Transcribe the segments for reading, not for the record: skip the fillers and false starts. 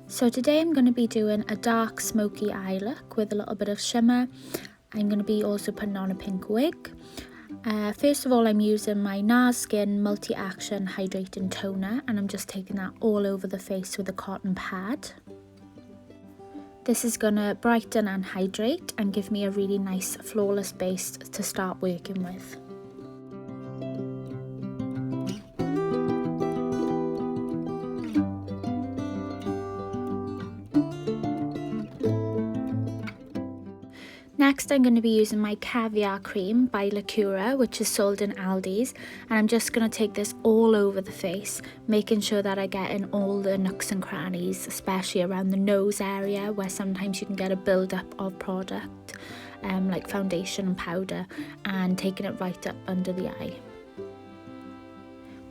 So today I'm going to be doing a dark smoky eye look with a little bit of shimmer. I'm going to be also putting on a pink wig. First of all, I'm using my NARS Skin Multi-Action Hydrating Toner, and I'm just taking that all over the face with a cotton pad. This is going to brighten and hydrate and give me a really nice flawless base to start working with. Next, I'm going to be using my Caviar Cream by Lacura, which is sold in Aldi's, and I'm just going to take this all over the face, making sure that I get in all the nooks and crannies, especially around the nose area where sometimes you can get a build-up of product, like foundation and powder, and taking it right up under the eye.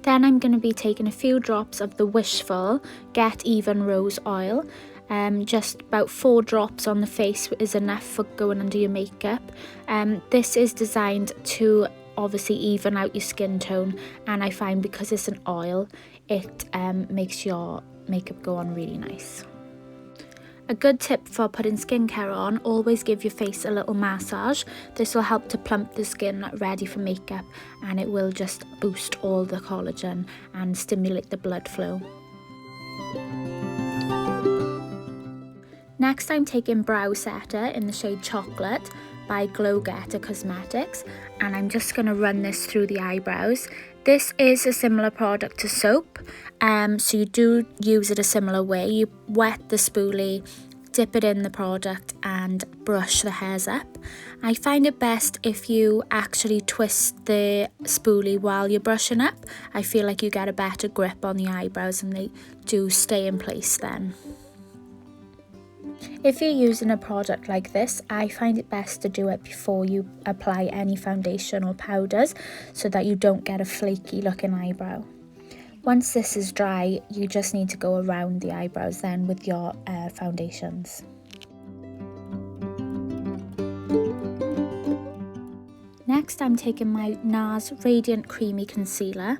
Then I'm going to be taking a few drops of the Wishful Get Even Rose Oil. Just about 4 drops on the face is enough for going under your makeup. This is designed to obviously even out your skin tone, and I find because it's an oil, it makes your makeup go on really nice. A good tip for putting skincare on, always give your face a little massage. This will help to plump the skin ready for makeup, and it will just boost all the collagen and stimulate the blood flow. Next, I'm taking Brow Setter in the shade Chocolate by Glow Getter Cosmetics, and I'm just going to run this through the eyebrows. This is a similar product to soap, so you do use it a similar way. You wet the spoolie, dip it in the product and brush the hairs up. I find it best if you actually twist the spoolie while you're brushing up. I feel like you get a better grip on the eyebrows and they do stay in place then. If you're using a product like this, I find it best to do it before you apply any foundation or powders so that you don't get a flaky looking eyebrow. Once this is dry, you just need to go around the eyebrows then with your foundations. Next, I'm taking my NARS Radiant Creamy Concealer,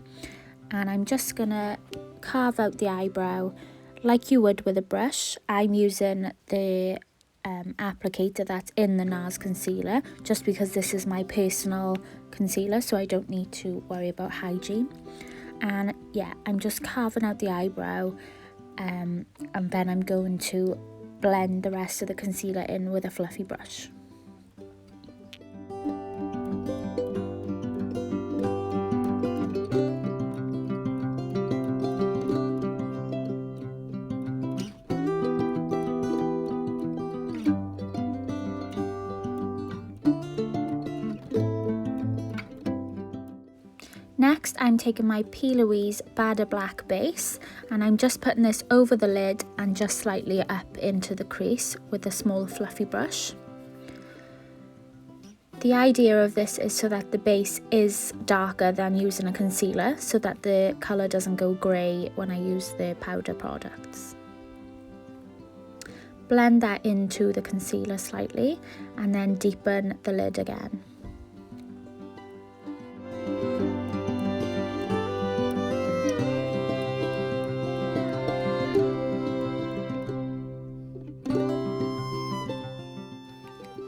and I'm just going to carve out the eyebrow like you would with a brush. I'm using the applicator that's in the NARS concealer just because this is my personal concealer, so I don't need to worry about hygiene. And yeah, I'm just carving out the eyebrow, and then I'm going to blend the rest of the concealer in with a fluffy brush. Next, I'm taking my P. Louise Bada Black base, and I'm just putting this over the lid and just slightly up into the crease with a small fluffy brush. The idea of this is so that the base is darker than using a concealer, so that the colour doesn't go grey when I use the powder products. Blend that into the concealer slightly and then deepen the lid again.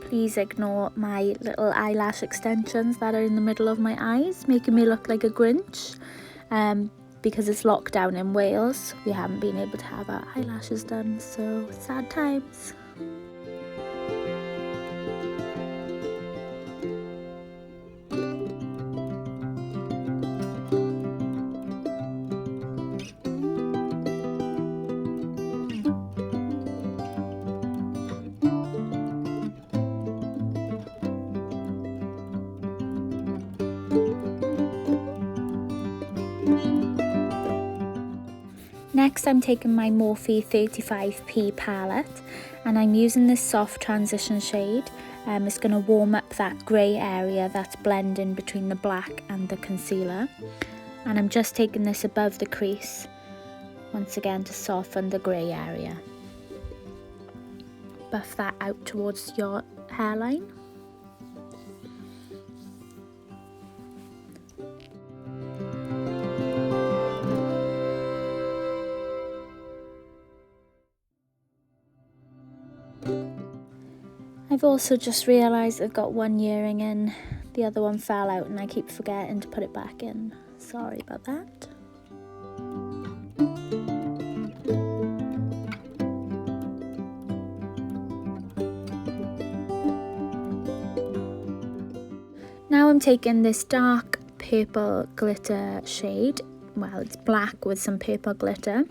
Please ignore my little eyelash extensions that are in the middle of my eyes, making me look like a Grinch. Because it's lockdown in Wales, we haven't been able to have our eyelashes done, so sad times. Next, I'm taking my Morphe 35P palette, and I'm using this soft transition shade. It's going to warm up that grey area that's blending between the black and the concealer. And I'm just taking this above the crease, once again to soften the grey area. Buff that out towards your hairline. I've also just realised I've got one earring in, the other one fell out and I keep forgetting to put it back in. Sorry about that. Now I'm taking this dark purple glitter shade, well it's black with some purple glitter,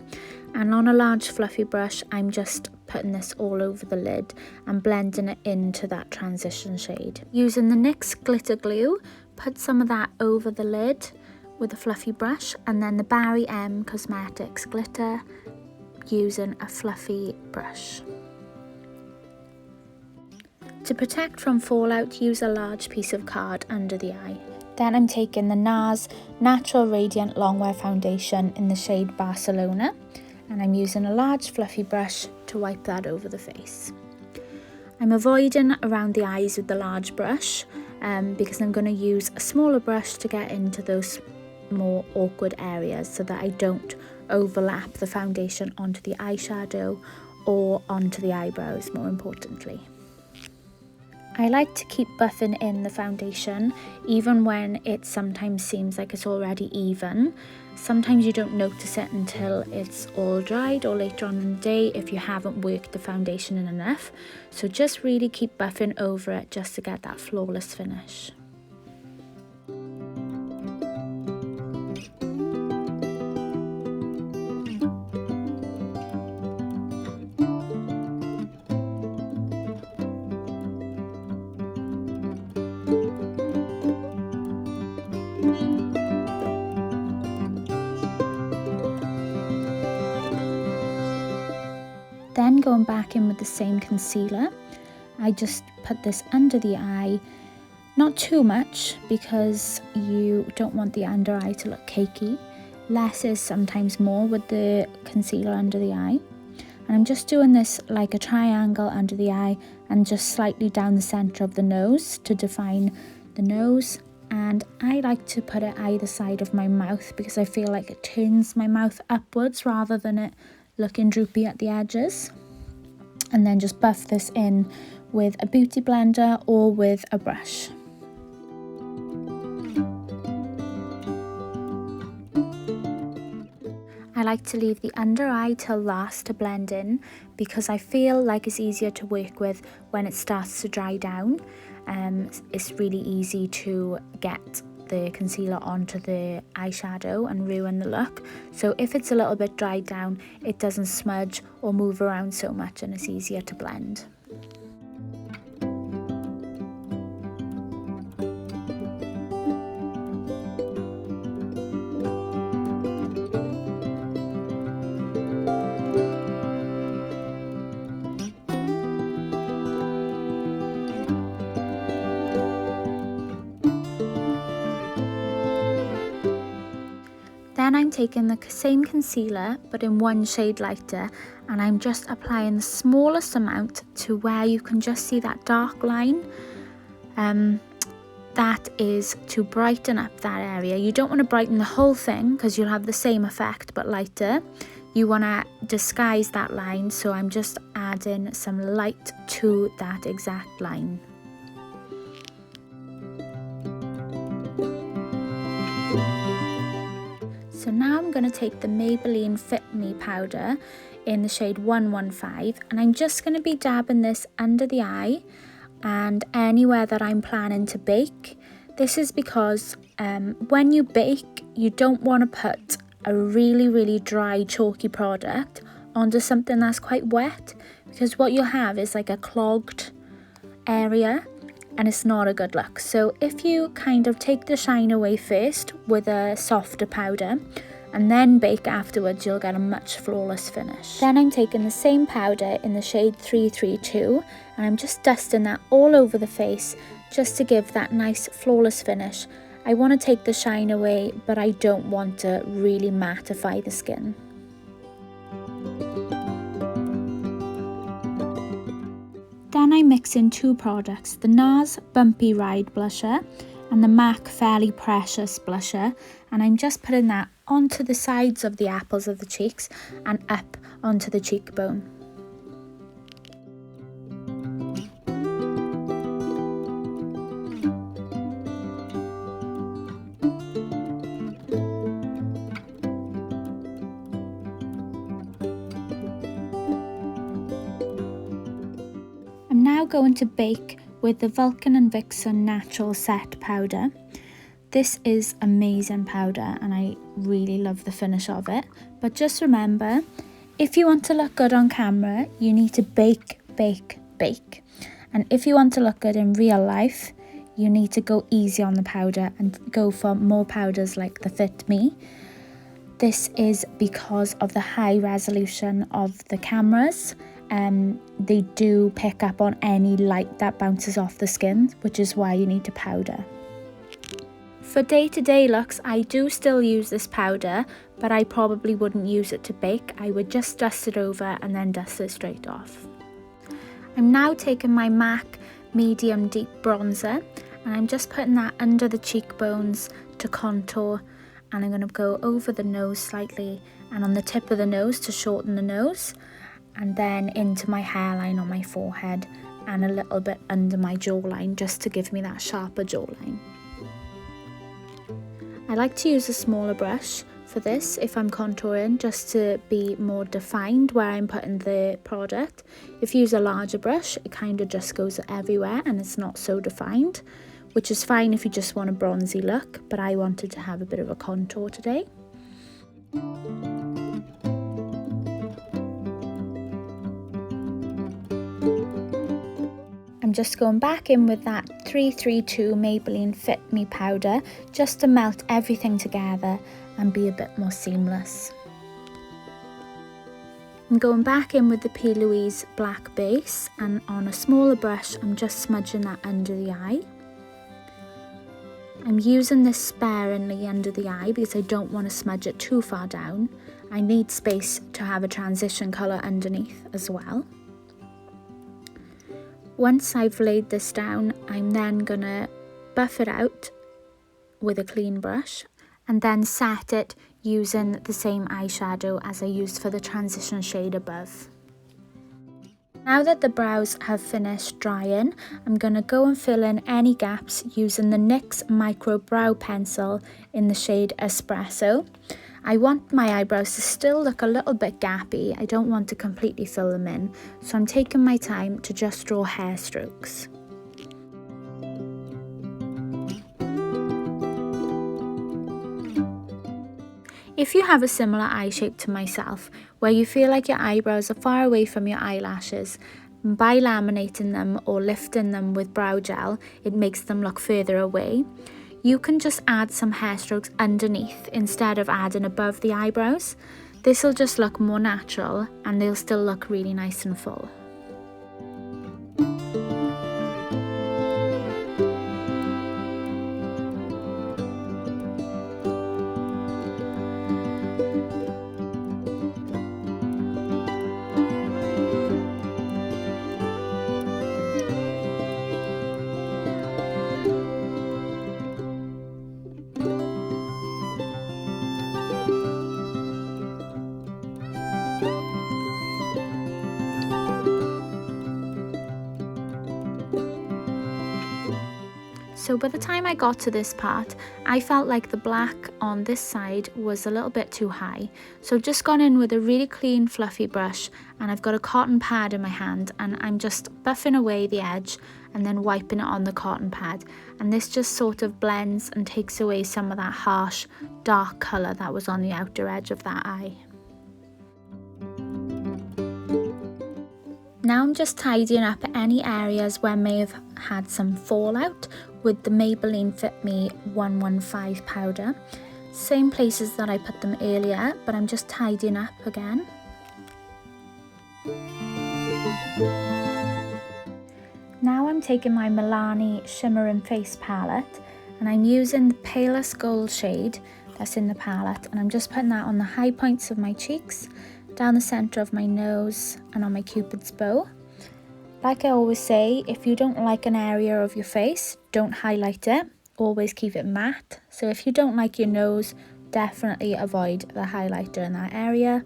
and on a large fluffy brush I'm just putting this all over the lid and blending it into that transition shade. Using the NYX glitter glue, put some of that over the lid with a fluffy brush, and then the Barry M Cosmetics glitter using a fluffy brush. To protect from fallout, use a large piece of card under the eye. Then I'm taking the NARS Natural Radiant Longwear Foundation in the shade Barcelona, and I'm using a large fluffy brush to wipe that over the face. I'm avoiding around the eyes with the large brush because I'm going to use a smaller brush to get into those more awkward areas so that I don't overlap the foundation onto the eyeshadow or onto the eyebrows, more importantly. I like to keep buffing in the foundation even when it sometimes seems like it's already even. Sometimes you don't notice it until it's all dried or later on in the day if you haven't worked the foundation in enough. So just really keep buffing over it just to get that flawless finish. Then going back in with the same concealer, I just put this under the eye, not too much because you don't want the under eye to look cakey. Less is sometimes more with the concealer under the eye. And I'm just doing this like a triangle under the eye and just slightly down the centre of the nose to define the nose. And I like to put it either side of my mouth because I feel like it turns my mouth upwards rather than it looking droopy at the edges. And then just buff this in with a beauty blender or with a brush. I like to leave the under eye till last to blend in because I feel like it's easier to work with when it starts to dry down. It's really easy to get the concealer onto the eyeshadow and ruin the look. So if it's a little bit dried down, it doesn't smudge or move around so much and it's easier to blend. Then I'm taking the same concealer but in one shade lighter, and I'm just applying the smallest amount to where you can just see that dark line. That is to brighten up that area. You don't want to brighten the whole thing because you'll have the same effect but lighter. You want to disguise that line, so I'm just adding some light to that exact line. So now I'm going to take the Maybelline Fit Me powder in the shade 115, and I'm just going to be dabbing this under the eye and anywhere that I'm planning to bake. This is because when you bake, you don't want to put a really dry chalky product onto something that's quite wet, because what you'll have is like a clogged area and it's not a good look. So if you kind of take the shine away first with a softer powder and then bake afterwards, you'll get a much flawless finish. Then I'm taking the same powder in the shade 332 and I'm just dusting that all over the face just to give that nice flawless finish. I want to take the shine away, but I don't want to really mattify the skin. Then I mix in two products, the NARS Bumpy Ride blusher and the MAC Fairly Precious blusher, and I'm just putting that onto the sides of the apples of the cheeks and up onto the cheekbone. going to bake with the Vulcan and Vixen Natural Set powder. This is amazing powder and I really love the finish of it. But just remember, if you want to look good on camera, you need to bake, bake, bake. And if you want to look good in real life, you need to go easy on the powder and go for more powders like the Fit Me. This is because of the high resolution of the cameras. They do pick up on any light that bounces off the skin, which is why you need to powder. For day-to-day looks, I do still use this powder, but I probably wouldn't use it to bake. I would just dust it over and then dust it straight off. I'm now taking my MAC Medium Deep Bronzer and I'm just putting that under the cheekbones to contour, and I'm going to go over the nose slightly and on the tip of the nose to shorten the nose, and then into my hairline on my forehead and a little bit under my jawline just to give me that sharper jawline. I like to use a smaller brush for this if I'm contouring, just to be more defined where I'm putting the product. If you use a larger brush, it kind of just goes everywhere and it's not so defined, which is fine if you just want a bronzy look, but I wanted to have a bit of a contour today. I'm just going back in with that 332 Maybelline Fit Me powder just to melt everything together and be a bit more seamless. I'm going back in with the P. Louise black base, and on a smaller brush I'm just smudging that under the eye. I'm using this sparingly under the eye because I don't want to smudge it too far down. I need space to have a transition colour underneath as well. Once I've laid this down, I'm then going to buff it out with a clean brush and then set it using the same eyeshadow as I used for the transition shade above. Now that the brows have finished drying, I'm going to go and fill in any gaps using the NYX Micro Brow Pencil in the shade Espresso. I want my eyebrows to still look a little bit gappy. I don't want to completely fill them in, so I'm taking my time to just draw hair strokes. If you have a similar eye shape to myself, where you feel like your eyebrows are far away from your eyelashes, by laminating them or lifting them with brow gel, it makes them look further away. You can just add some hair strokes underneath instead of adding above the eyebrows. This will just look more natural and they'll still look really nice and full. So by the time I got to this part, I felt like the black on this side was a little bit too high. So I've just gone in with a really clean fluffy brush, and I've got a cotton pad in my hand, and I'm just buffing away the edge and then wiping it on the cotton pad. And this just sort of blends and takes away some of that harsh dark colour that was on the outer edge of that eye. Now I'm just tidying up any areas where I may have had some fallout with the Maybelline Fit Me 115 powder. Same places that I put them earlier, but I'm just tidying up again. Now I'm taking my Milani Shimmering Face palette and I'm using the palest gold shade that's in the palette, and I'm just putting that on the high points of my cheeks, down the centre of my nose and on my cupid's bow. Like I always say, if you don't like an area of your face, don't highlight it, always keep it matte. So if you don't like your nose, definitely avoid the highlighter in that area.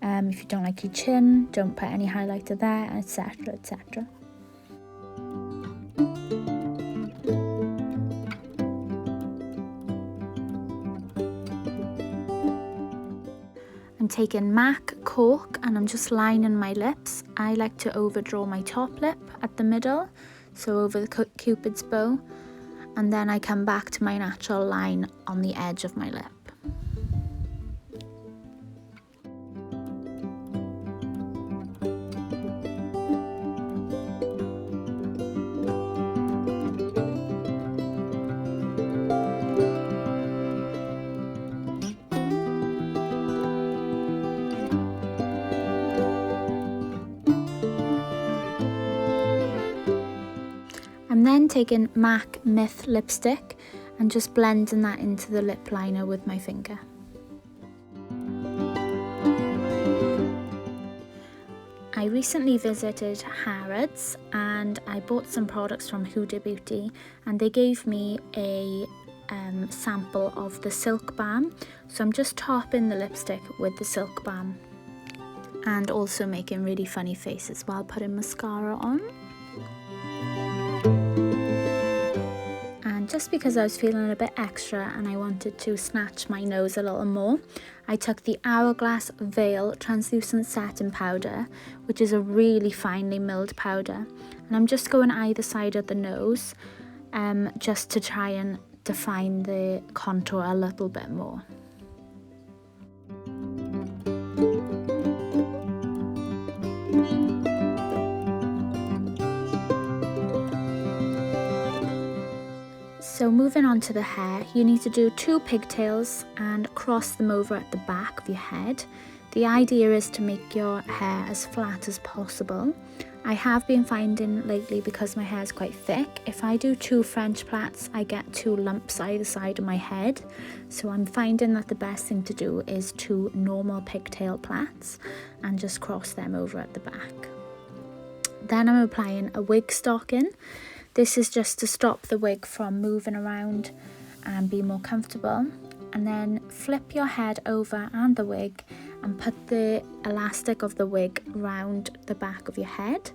If you don't like your chin, don't put any highlighter there, etc, etc. I'm taking MAC Cork and I'm just lining my lips. I like to overdraw my top lip at the middle, so over the Cupid's bow, and then I come back to my natural line on the edge of my lip. I'm then taking MAC Myth lipstick and just blending that into the lip liner with my finger. I recently visited Harrods and I bought some products from Huda Beauty, and they gave me a sample of the Silk Balm. So I'm just topping the lipstick with the Silk Balm and also making really funny faces while putting mascara on. And just because I was feeling a bit extra and I wanted to snatch my nose a little more, I took the Hourglass Veil Translucent Setting Powder, which is a really finely milled powder, and I'm just going either side of the nose just to try and define the contour a little bit more. So moving on to the hair, you need to do 2 pigtails and cross them over at the back of your head. The idea is to make your hair as flat as possible. I have been finding lately, because my hair is quite thick, if I do 2 French plaits, I get 2 lumps either side of my head. So I'm finding that the best thing to do is 2 normal pigtail plaits and just cross them over at the back. Then I'm applying a wig stocking. This is just to stop the wig from moving around and be more comfortable. And then flip your head over and the wig and put the elastic of the wig round the back of your head.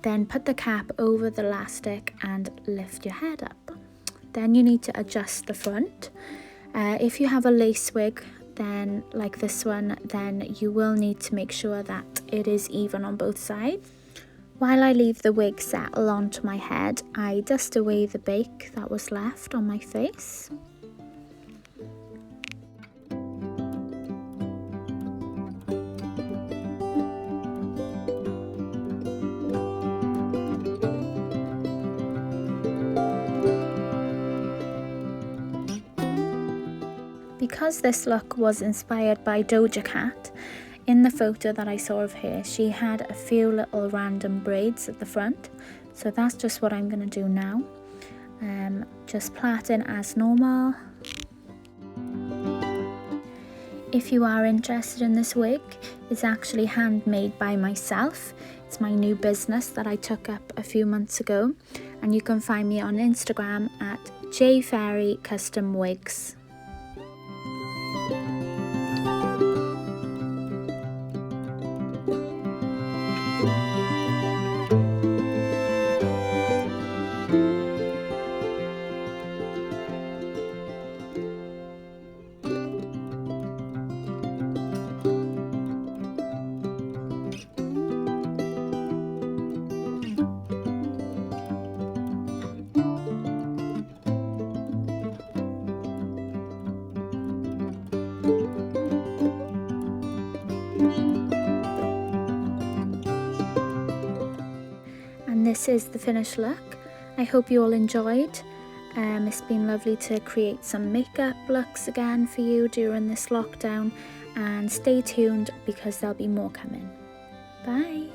Then put the cap over the elastic and lift your head up. Then you need to adjust the front. If you have a lace wig, then like this one, then you will need to make sure that it is even on both sides. While I leave the wig settle onto my head, I dust away the bake that was left on my face. Because this look was inspired by Doja Cat, in the photo that I saw of her, she had a few little random braids at the front. So that's just what I'm going to do now. Just plaiting as normal. If you are interested in this wig, it's actually handmade by myself. It's my new business that I took up a few months ago. And you can find me on Instagram at JFairy Custom Wigs. And this is the finished look. I hope you all enjoyed. It's been lovely to create some makeup looks again for you during this lockdown, and stay tuned because there'll be more coming. Bye.